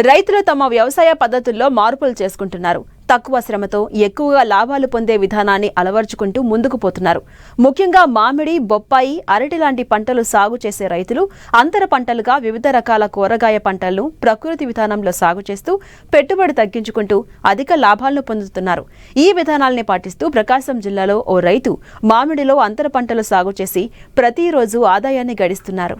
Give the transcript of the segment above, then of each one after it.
రైతులు తమ వ్యవసాయ పద్ధతుల్లో మార్పులు చేసుకుంటున్నారు. తక్కువ శ్రమతో ఎక్కువగా లాభాలు పొందే విధానాన్ని అలవర్చుకుంటూ ముందుకు పోతున్నారు. ముఖ్యంగా మామిడి, బొప్పాయి, అరటి లాంటి పంటలు సాగు చేసే రైతులు అంతర పంటలుగా వివిధ రకాల కూరగాయ పంటలను ప్రకృతి విధానంలో సాగు చేస్తూ పెట్టుబడి తగ్గించుకుంటూ అధిక లాభాలను పొందుతున్నారు. ఈ విధానాల్ని పాటిస్తూ ప్రకాశం జిల్లాలో ఓ రైతు మామిడిలో అంతర పంటలు సాగు చేసి ప్రతిరోజు ఆదాయాన్ని గడిస్తున్నారు.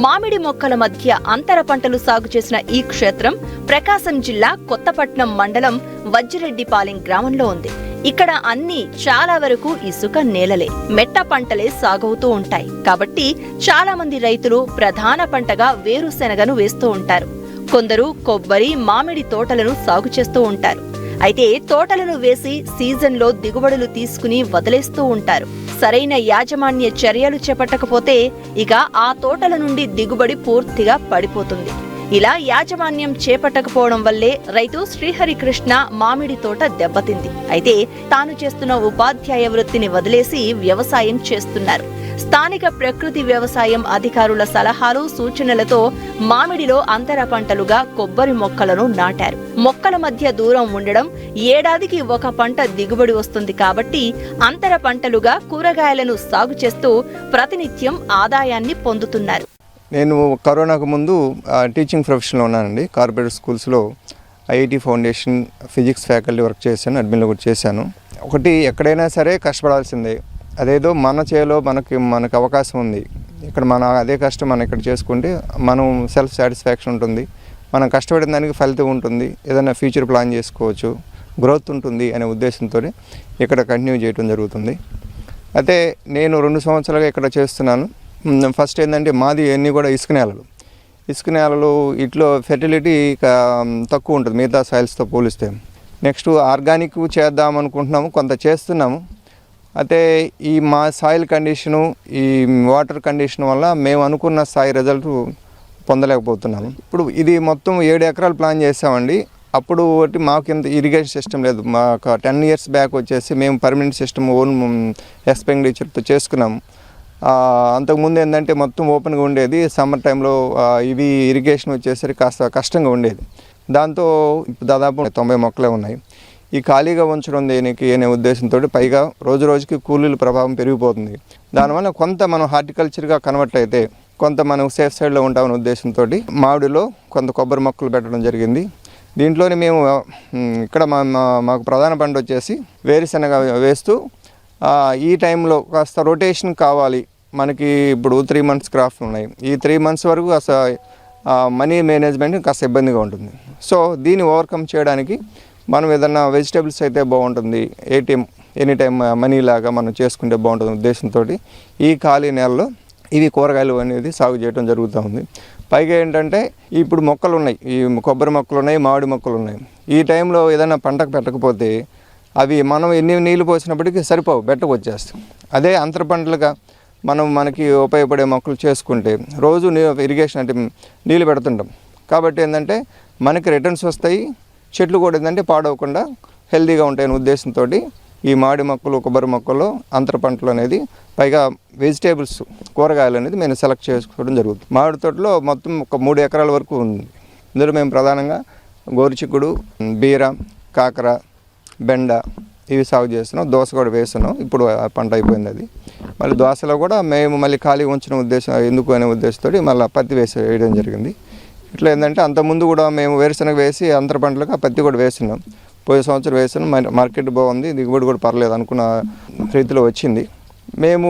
మామిడి మొక్కల మధ్య అంతర పంటలు సాగు చేసిన ఈ క్షేత్రం ప్రకాశం జిల్లా కొత్తపట్నం మండలం వజ్జిరెడ్డిపాలెం గ్రామంలో ఉంది. ఇక్కడ అన్ని చాలా వరకు ఇసుక నేలలే, మెట్ట పంటలే సాగవుతూ ఉంటాయి. కాబట్టి చాలా మంది రైతులు ప్రధాన పంటగా వేరుశెనగను వేస్తూ ఉంటారు. కొందరు కొబ్బరి, మామిడి తోటలను సాగు చేస్తూ ఉంటారు. అయితే తోటలను వేసి సీజన్లో దిగుబడులు తీసుకుని వదిలేస్తూ ఉంటారు. సరైన యాజమాన్య చర్యలు చేపట్టకపోతే ఇక ఆ తోటల నుండి దిగుబడి పూర్తిగా పడిపోతుంది. ఇలా యాజమాన్యం చేపట్టకపోవడం వల్లే రైతు శ్రీహరికృష్ణ మామిడి తోట దెబ్బతింది. అయితే తాను చేస్తున్న ఉపాధ్యాయ వృత్తిని వదిలేసి వ్యవసాయం చేస్తున్నారు. స్థానిక ప్రకృతి వ్యవసాయం అధికారుల సలహాలు, సూచనలతో మామిడిలో అంతర పంటలుగా కొబ్బరి మొక్కలను నాటారు. మొక్కల మధ్య దూరం ఉండడం, ఏడాదికి ఒక పంట దిగుబడి వస్తుంది కాబట్టి అంతర పంటలుగా కూరగాయలను సాగు చేస్తూ ప్రతినిత్యం ఆదాయాన్ని పొందుతున్నారు. నేను కరోనాకు ముందు టీచింగ్ ప్రొఫెషన్లో ఉన్నానండి. కార్పొరేట్ స్కూల్స్లో IIT foundation physics faculty work చేశాను, అడ్మిన్లో కూడా చేశాను. ఒకటి, ఎక్కడైనా సరే కష్టపడాల్సిందే. అదేదో మన చేలో మనకు అవకాశం ఉంది, ఇక్కడ అదే కష్టం మనం ఇక్కడ చేసుకుంటే మనం సెల్ఫ్ సాటిస్ఫాక్షన్ ఉంటుంది, మనం కష్టపడిన దానికి ఫలితం ఉంటుంది, ఏదైనా ఫ్యూచర్ ప్లాన్ చేసుకోవచ్చు, గ్రోత్ ఉంటుంది అనే ఉద్దేశంతో ఇక్కడ కంటిన్యూ చేయడం జరుగుతుంది. అయితే నేను 2 సంవత్సరాలుగా ఇక్కడ చేస్తున్నాను. ఫస్ట్ ఏంటంటే మాది అన్నీ కూడా ఇసుక నేలలు ఇట్లో ఫెర్టిలిటీ తక్కువ ఉంటుంది మిగతా సాయిల్స్తో పోలిస్తే. నెక్స్ట్ ఆర్గానిక్ చేద్దాం అనుకుంటున్నాము, కొంత చేస్తున్నాము. అయితే ఈ మా సాయిల్ కండిషను, ఈ వాటర్ కండిషన్ వల్ల మేము అనుకున్న స్థాయి రిజల్ట్ పొందలేకపోతున్నాము. ఇప్పుడు ఇది మొత్తం 7 ఎకరాలు ప్లాన్ చేసామండి. అప్పుడు మాకు ఇంత ఇరిగేషన్ సిస్టమ్ లేదు. మాకు 10 years బ్యాక్ వచ్చేసి మేము పర్మనెంట్ సిస్టమ్ ఓన్ ఎక్స్పెండిచర్తో చేసుకున్నాము. అంతకుముందు ఏంటంటే మొత్తం ఓపెన్గా ఉండేది. సమ్మర్ టైంలో ఇవి ఇరిగేషన్ వచ్చేసరికి కాస్త కష్టంగా ఉండేది. దాంతో దాదాపు 90 మొక్కలే ఉన్నాయి. ఈ ఖాళీగా ఉంచడం దేనికి అనే ఉద్దేశంతో, పైగా రోజు రోజుకి కూలీల ప్రభావం పెరిగిపోతుంది. దానివల్ల కొంత మనం హార్టికల్చర్గా కన్వర్ట్ అయితే కొంత మనం సేఫ్ సైడ్లో ఉంటామనే ఉద్దేశంతో మామిడిలో కొంత కొబ్బరి మొక్కలు పెట్టడం జరిగింది. దీంట్లోనే మేము ఇక్కడ మాకు ప్రధాన పంట వచ్చేసి వేరుశెనగ వేస్తూ ఈ టైంలో కాస్త రొటేషన్ కావాలి మనకి. ఇప్పుడు 3 months క్రాఫ్ట్ ఉన్నాయి. ఈ 3 months వరకు అసలు మనీ మేనేజ్మెంట్ కాస్త ఇబ్బందిగా ఉంటుంది. సో దీన్ని ఓవర్కమ్ చేయడానికి మనం ఏదన్నా వెజిటేబుల్స్ అయితే బాగుంటుంది, ఎనీ టైం మనీ లాగా మనం చేసుకుంటే బాగుంటుంది ఉద్దేశంతో ఈ ఖాళీ నేలలో ఇవి కూరగాయలు అనేది సాగు చేయడం జరుగుతూ ఉంది. పైగా ఏంటంటే ఇప్పుడు మొక్కలు ఉన్నాయి, ఈ కొబ్బరి మొక్కలు ఉన్నాయి, మామిడి మొక్కలు ఉన్నాయి. ఈ టైంలో ఏదైనా పంటకు పెట్టకపోతే అవి మనం ఎన్ని నీళ్ళు పోసినప్పటికీ సరిపోవు, బెట్టకు వచ్చేస్తాం. అదే అంతర పంటలుగా మనకి ఉపయోగపడే మొక్కలు చేసుకుంటే రోజు ఇరిగేషన్ అంటే నీళ్ళు పెడుతుంటాం కాబట్టి ఏంటంటే మనకి రిటర్న్స్ వస్తాయి. చెట్లు కూడా ఏంటంటే పాడవకుండా హెల్తీగా ఉంటాయనే ఉద్దేశంతో ఈ మామిడి మొక్కలు, కొబ్బరి మొక్కలు అంతర పంటలు అనేది, పైగా వెజిటేబుల్స్ కూరగాయలు అనేది మేము సెలెక్ట్ చేసుకోవడం జరుగుతుంది. మామిడి తోటలో మొత్తం ఒక 3 ఎకరాల వరకు ఉంది. ఇందులో మేము ప్రధానంగా గోరుచిక్కుడు, బీర, కాకర, బెండ ఇవి సాగు చేస్తున్నాం. దోస కూడా వేస్తున్నాం. ఇప్పుడు పంట అయిపోయింది అది. మళ్ళీ దోసలో కూడా మేము మళ్ళీ ఖాళీ ఉంచిన ఉద్దేశం ఎందుకు అనే ఉద్దేశంతో మళ్ళీ పత్తి వేయడం జరిగింది. ఇట్లా ఏంటంటే అంతకుముందు కూడా మేము వేరుశెనగ వేసి అంతర పంటలుగా పత్తి కూడా వేస్తున్నాం. పోయే సంవత్సరం వేస్తున్నాం. మార్కెట్ బాగుంది, దిగుబడి కూడా పర్లేదు అనుకున్న రీతిలో వచ్చింది. మేము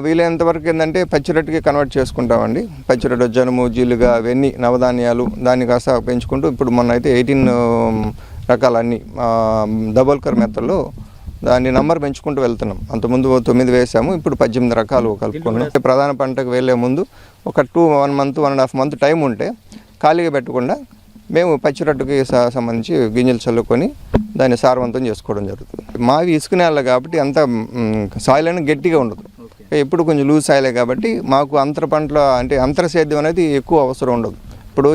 వీలైనంత వరకు ఏంటంటే పచ్చిరొట్టుకి కన్వర్ట్ చేసుకుంటామండి. పచ్చిరొట్టు, జనుము, జీలుగా అవన్నీ నవధాన్యాలు దాన్ని కాస్త పెంచుకుంటూ ఇప్పుడు మొన్న అయితే 18 రకాలన్నీ డబుల్ కర్ మెథడ్లో దాన్ని నంబర్ పెంచుకుంటూ వెళ్తున్నాం. అంతకుముందు 9 వేసాము, ఇప్పుడు 18 రకాలు కలుపుకున్నాం. ప్రధాన పంటకు వెళ్ళే ముందు ఒక 1 month 1.5 month టైం ఉంటే ఖాళీగా పెట్టకుండా మేము పచ్చిరొట్టుకి సంబంధించి గింజలు చల్లుకొని దాన్ని సారవంతం చేసుకోవడం జరుగుతుంది. మావి ఇసుక నేల కాబట్టి అంత సాయిల్ అనేది గట్టిగా ఉండదు, ఎప్పుడు కొంచెం లూజ్ సాయిలే కాబట్టి మాకు అంతర పంటల అంటే అంతర సేద్యం అనేది ఎక్కువ అవసరం ఉండదు. ఇప్పుడు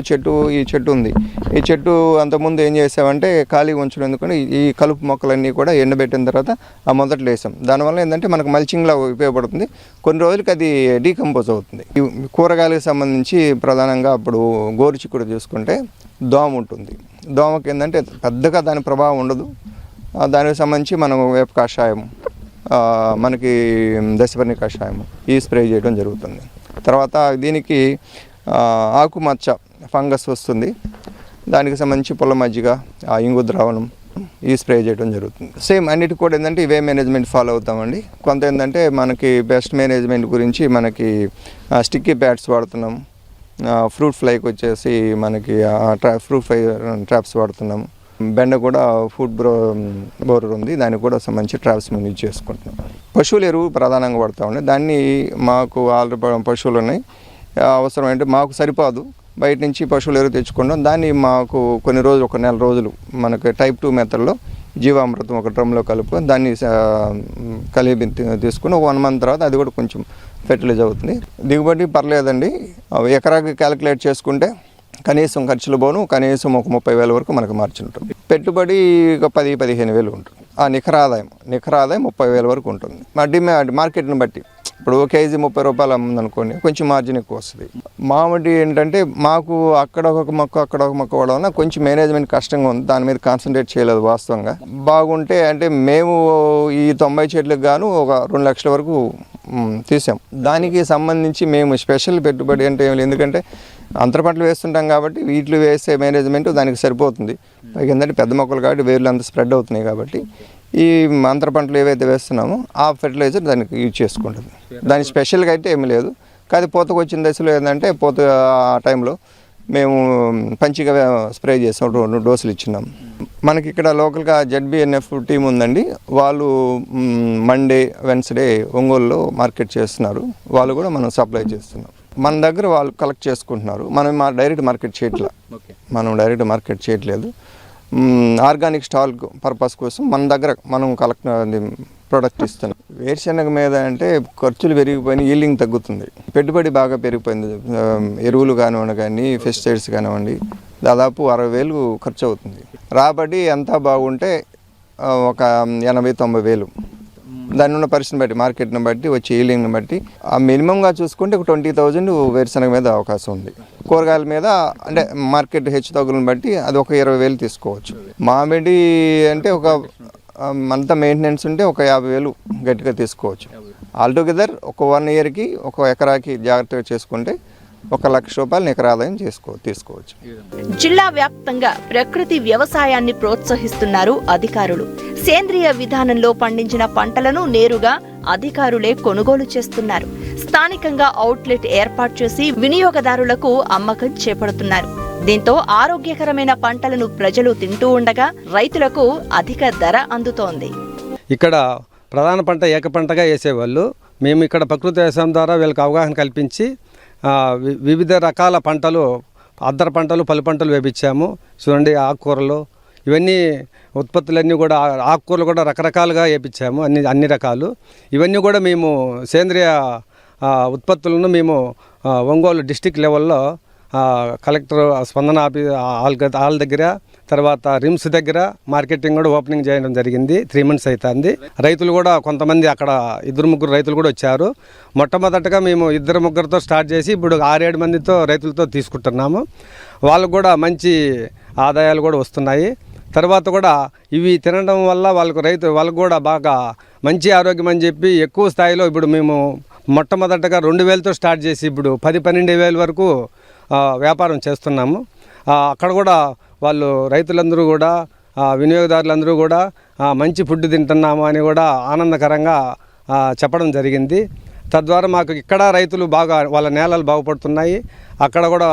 ఈ చెట్టు ఉంది. ఈ చెట్టు అంతకుముందు ఏం చేసామంటే ఖాళీ ఉంచడం ఎందుకంటే ఈ కలుపు మొక్కలన్నీ కూడా ఎండబెట్టిన తర్వాత ఆ మొదట్లో వేసాం. దానివల్ల ఏంటంటే మనకు మల్చింగ్లా ఉపయోగపడుతుంది. కొన్ని రోజులకి అది డీకంపోజ్ అవుతుంది. ఈ కూరగాయలకు సంబంధించి ప్రధానంగా అప్పుడు గోరుచిక్కుడు చూసుకుంటే దోమ ఉంటుంది. దోమకి ఏంటంటే పెద్దగా దాని ప్రభావం ఉండదు. దానికి సంబంధించి మనం వేప కషాయం, మనకి దశపర్ణి కషాయం ఈ స్ప్రే చేయడం జరుగుతుంది. తర్వాత దీనికి ఆకుమచ్చ ఫంగస్ వస్తుంది. దానికి సంబంధించి పొల్ల మజ్జిగ, ఇంగు ద్రావణం ఈ స్ప్రే చేయడం జరుగుతుంది. సేమ్ అన్నిటికి కూడా ఏంటంటే ఇవే మేనేజ్మెంట్ ఫాలో అవుతామండి. కొంత ఏంటంటే మనకి బెస్ట్ మేనేజ్మెంట్ గురించి మనకి స్టిక్కీ ప్యాడ్స్ వాడుతున్నాం. ఫ్రూట్ ఫ్లైకి వచ్చేసి మనకి ఫ్రూట్ ఫ్లై ట్రాప్స్ వాడుతున్నాము. బెండ కూడా ఫుడ్ బోరర్ ఉంది, దానికి కూడా సంబంధించి ట్రాప్స్ మేము యూజ్ చేసుకుంటున్నాం. పశువుల ఎరువు ప్రధానంగా వాడుతామండి. దాన్ని మాకు ఆల్రెడీ పశువులు ఉన్నాయి, అవసరమంటే మాకు సరిపోదు, బయట నుంచి పశువుల ఎరువు తెచ్చుకుంటాం. దాన్ని మాకు కొన్ని రోజులు, ఒక నెల రోజులు మనకి టైప్ 2 మెథడ్లో జీవామృతం ఒక డ్రమ్లో కలుపుకొని దాన్ని కలిపి తీసుకుని 1 మంత్ తర్వాత అది కూడా కొంచెం ఫెర్టిలైజ్ అవుతుంది. దిగుబడి పర్లేదండి. ఎకరాకి క్యాలిక్యులేట్ చేసుకుంటే కనీసం ఖర్చులు పోను కనీసం ఒక 30,000 వరకు మనకు మార్జిన్ ఉంటుంది. పెట్టుబడి ఒక 10-15,000 ఉంటుంది. ఆ నికర ఆదాయం 30,000 వరకు ఉంటుంది. మా డిమాండ్ మార్కెట్ని బట్టి ఇప్పుడు కేజీ 30 రూపాయలు అమ్ముందనుకోండి, కొంచెం మార్జిన్ ఎక్కువ వస్తుంది. మామిడి ఏంటంటే మాకు అక్కడ ఒక మొక్క అవడం వల్ల కొంచెం మేనేజ్మెంట్ కష్టంగా ఉంది. దాని మీద కాన్సన్ట్రేట్ చేయలేదు వాస్తవంగా. బాగుంటే అంటే మేము ఈ 90 చెట్లకు గాను ఒక 2 లక్షల వరకు తీసాం. దానికి సంబంధించి మేము స్పెషల్ పెట్టుబడి అంటే ఏమి లేదు, ఎందుకంటే అంతర పంటలు వేస్తుంటాం కాబట్టి వీటిలో వేసే మేనేజ్మెంట్ దానికి సరిపోతుంది. పైకి ఏంటంటే పెద్ద మొక్కలు కాబట్టి వేర్లు అంత స్ప్రెడ్ అవుతున్నాయి కాబట్టి ఈ అంతర పంటలు ఏవైతే వేస్తున్నామో ఆ ఫెర్టిలైజర్ దానికి యూజ్ చేసుకుంటుంది. దాని స్పెషల్గా అయితే ఏమీ లేదు. కానీ పూతకు వచ్చిన దశలో ఏంటంటే పూత ఆ టైంలో మేము పంచిగా స్ప్రే చేసాం, 2 డోసులు ఇచ్చినాం. మనకి ఇక్కడ లోకల్గా ZBNF టీం ఉందండి. వాళ్ళు మండే వెన్స్డే ఒంగోలులో మార్కెట్ చేస్తున్నారు. వాళ్ళు కూడా మనం సప్లై చేస్తున్నాం. మన దగ్గర వాళ్ళు కలెక్ట్ చేసుకుంటున్నారు. మనం డైరెక్ట్ మార్కెట్ చేయట్లేదు. ఆర్గానిక్ స్టాల్ పర్పస్ కోసం మన దగ్గర మనం ప్రోడక్ట్ ఇస్తున్నాం. వేరుశెనగ మీద అంటే ఖర్చులు పెరిగిపోయినాయి, ఈల్డింగ్ తగ్గుతుంది, పెట్టుబడి బాగా పెరిగిపోయింది. ఎరువులు కానివ్వండి, కానీ పెస్టిసైడ్స్ కానివ్వండి, దాదాపు 60,000 ఖర్చు అవుతుంది. రాబడి అంతా బాగుంటే ఒక 80,000-90,000. దాన్ని ఉన్న పరిస్థితిని బట్టి, మార్కెట్ని బట్టి, వచ్చే ఈల్డింగ్ని బట్టి ఆ మినిమంగా చూసుకుంటే ఒక 20,000 వేరుశెనగ మీద అవకాశం ఉంది. కూరగాయల మీద అంటే మార్కెట్ హెచ్చుతగ్గులను బట్టి అది ఒక 20,000 తీసుకోవచ్చు. మామిడి అంటే ఒక అంతా మెయింటెనెన్స్ ఉంటే ఒక 50,000 గట్టిగా తీసుకోవచ్చు. ఆల్టుగెదర్ ఒక 1 ఇయర్కి ఒక ఎకరాకి జాగ్రత్తగా చేసుకుంటే 1,00,000 రూపాయలు నికర ఆదాయం తీసుకోవచ్చు. జిల్లా వ్యాప్తంగా ప్రకృతి వ్యవసాయాన్ని ప్రోత్సహిస్తున్నారు అధికారులు. సేంద్రియ విధానంలో పండించిన పంటలను నేరుగా అధికారులే కొనుగోలు చేస్తున్నారు. స్థానికంగా అవుట్లెట్ ఏర్పాటు చేసి వినియోగదారులకు అమ్మకం చేపడుతున్నారు. దీంతో ఆరోగ్యకరమైన పంటలను ప్రజలు తింటూ ఉండగా రైతులకు అధిక ధర అందుతోంది. ఇక్కడ ప్రధాన పంట ఏక పంటగా వేసేవాళ్ళు. మేము ఇక్కడ ప్రకృతి వ్యవసాయం ద్వారా వీళ్ళకి అవగాహన కల్పించి వివిధ రకాల పంటలు, అద్దర పంటలు, పలు పంటలు వేపించాము. చూడండి, ఆకుకూరలు, ఇవన్నీ ఉత్పత్తులన్నీ కూడా, ఆకుకూరలు కూడా రకరకాలుగా వేపించాము, అన్ని రకాలు. ఇవన్నీ కూడా మేము సేంద్రియ ఉత్పత్తులను మేము ఒంగోలు డిస్టిక్ లెవెల్లో కలెక్టర్ స్పందన ఆఫీస్ వాళ్ళ దగ్గర, తర్వాత రిమ్స్ దగ్గర మార్కెటింగ్ కూడా ఓపెనింగ్ చేయడం జరిగింది. 3 months అవుతుంది. రైతులు కూడా కొంతమంది అక్కడ 2-3 రైతులు కూడా వచ్చారు. మొట్టమొదటగా మేము 2-3తో స్టార్ట్ చేసి ఇప్పుడు 6-7 మందితో రైతులతో తీసుకుంటున్నాము. వాళ్ళకు కూడా మంచి ఆదాయాలు కూడా వస్తున్నాయి. తర్వాత కూడా ఇవి తినడం వల్ల వాళ్ళకు కూడా బాగా మంచి ఆరోగ్యం అని చెప్పి ఎక్కువ స్థాయిలో ఇప్పుడు మేము మొట్టమొదటగా 2,000తో స్టార్ట్ చేసి ఇప్పుడు 10-12,000 వరకు వ్యాపారం చేస్తున్నాము. అక్కడ కూడా వాళ్ళు రైతులందరూ కూడా, వినియోగదారులందరూ కూడా మంచి ఫుడ్ తింటున్నాము అని కూడా ఆనందకరంగా చెప్పడం జరిగింది. తద్వారా మాకు ఇక్కడ రైతులు బాగా, వాళ్ళ నేలలు బాగుపడుతున్నాయి. అక్కడ కూడా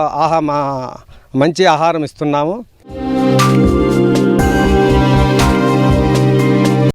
మంచి ఆహారం ఇస్తున్నాము.